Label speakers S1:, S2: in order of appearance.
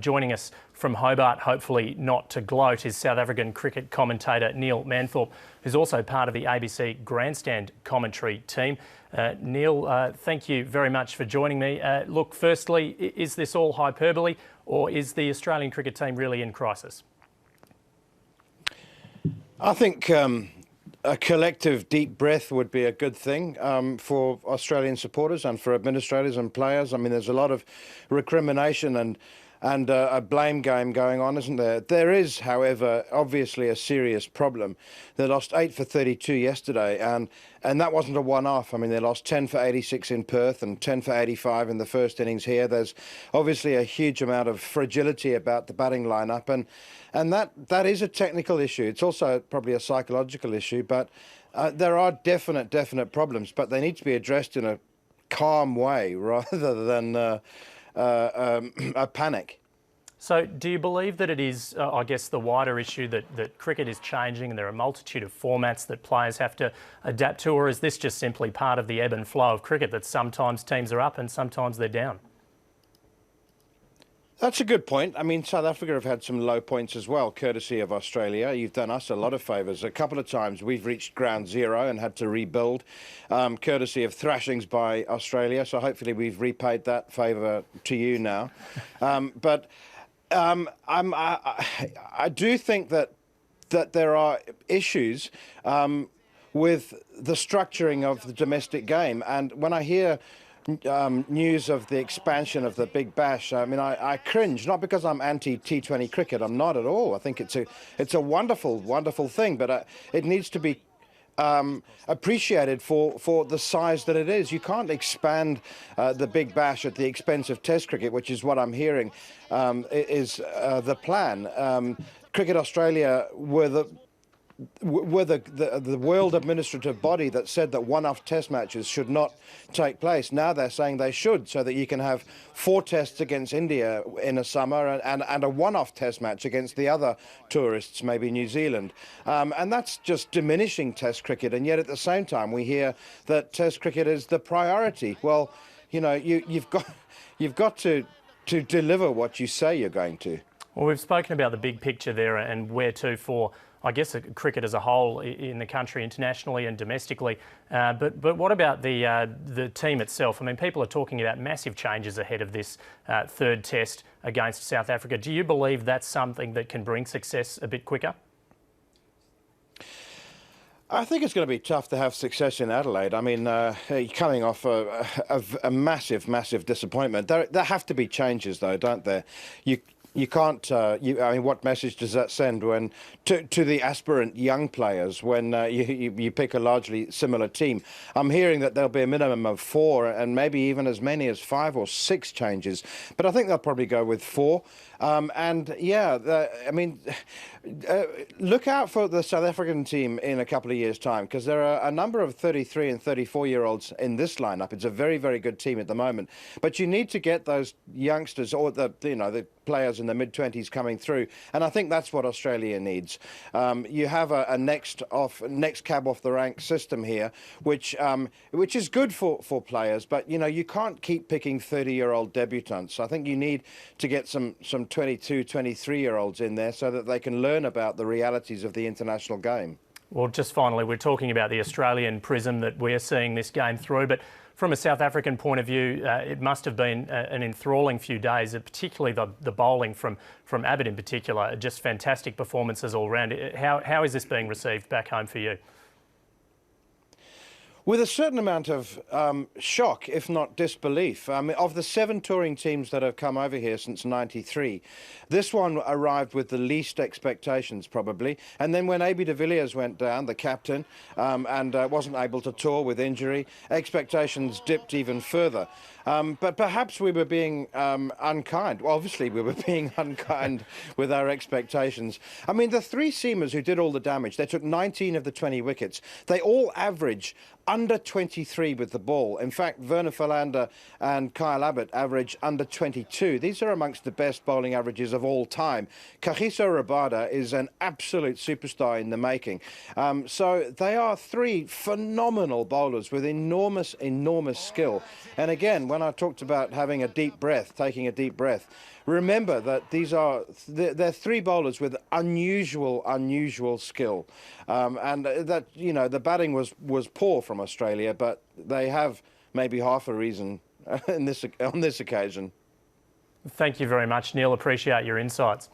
S1: Joining us from Hobart, hopefully not to gloat, is South African cricket commentator Neil Manthorpe, who's also part of the ABC Grandstand commentary team. Neil, thank you very much for joining me. Look, firstly, is this all hyperbole, or is the Australian cricket team really in crisis?
S2: I think a collective deep breath would be a good thing for Australian supporters and for administrators and players. I mean, there's a lot of recrimination and a blame game going on, isn't there? There is, however, obviously a serious problem. They lost 8 for 32 yesterday, and that wasn't a one-off. I mean, they lost 10 for 86 in Perth and 10 for 85 in the first innings here. There's obviously a huge amount of fragility about the batting lineup, and that is a technical issue. It's also probably a psychological issue, but there are definite problems, but they need to be addressed in a calm way rather than a panic.
S1: So do you believe that it is, I guess, the wider issue that cricket is changing and there are a multitude of formats that players have to adapt to, or is this just simply part of the ebb and flow of cricket, that sometimes teams are up and sometimes they're down?
S2: That's a good point. I mean, South Africa have had some low points as well, courtesy of Australia. You've done us a lot of favours. A couple of times we've reached ground zero and had to rebuild, courtesy of thrashings by Australia. So hopefully we've repaid that favour to you now. I do think that there are issues with the structuring of the domestic game. And when I hear news of the expansion of the Big Bash, I mean, I cringe, not because I'm anti-T20 cricket. I'm not at all. I think it's a wonderful thing, but it needs to be appreciated for the size that it is. You can't expand the Big Bash at the expense of Test cricket, which is what I'm hearing is the plan. Cricket Australia were the world administrative body that said that one-off test matches should not take place. Now they're saying they should, so that you can have 4 tests against India in a summer and a one-off test match against the other tourists, maybe New Zealand. And that's just diminishing test cricket. And yet at the same time, we hear that test cricket is the priority. Well, you know, you've got to deliver what you say you're going to.
S1: Well, we've spoken about the big picture there and where to for, I guess, cricket as a whole in the country, internationally and domestically. But what about the team itself? I mean, people are talking about massive changes ahead of this third test against South Africa. Do you believe that's something that can bring success a bit quicker?
S2: I think it's going to be tough to have success in Adelaide. I mean, coming off a massive disappointment. There have to be changes, though, don't there? You can't. I mean, what message does that send when to the aspirant young players when you pick a largely similar team? I'm hearing that there'll be a minimum of 4 and maybe even as many as 5 or 6 changes, but I think they'll probably go with 4. And yeah, I mean, look out for the South African team in a couple of years' time, because there are a number of 33 and 34-year-olds in this lineup. It's a very good team at the moment, but you need to get those youngsters or the players in the mid-20s coming through, and I think that's what Australia needs. You have a next cab off the rank system here, which is good for players, but you can't keep picking 30-year-old debutants. I think you need to get some 22, 23-year-olds in there so that they can learn about the realities of the international game.
S1: Well, just finally, we're talking about the Australian prism that we're seeing this game through, but from a South African point of view, it must have been an enthralling few days, particularly the bowling from Abbott in particular. Just fantastic performances all round. How is this being received back home for you?
S2: With a certain amount of shock, if not disbelief. I mean, of the 7 touring teams that have come over here since '93, this one arrived with the least expectations, probably. And then when AB de Villiers went down, the captain, and wasn't able to tour with injury, expectations dipped even further. But perhaps we were being unkind. Well, obviously, we were being unkind with our expectations. I mean, the 3 seamers who did all the damage, they took 19 of the 20 wickets. They all average under 23 with the ball. In fact, Werner Philander and Kyle Abbott average under 22. These are amongst the best bowling averages of all time. Kagiso Rabada is an absolute superstar in the making. So they are 3 phenomenal bowlers with enormous skill. And again, when I talked about having a deep breath, taking a deep breath, remember that they're three bowlers with unusual skill, and that, you know, the batting was poor from Australia, but they have maybe half a reason on this occasion.
S1: Thank you very much, Neil. Appreciate your insights.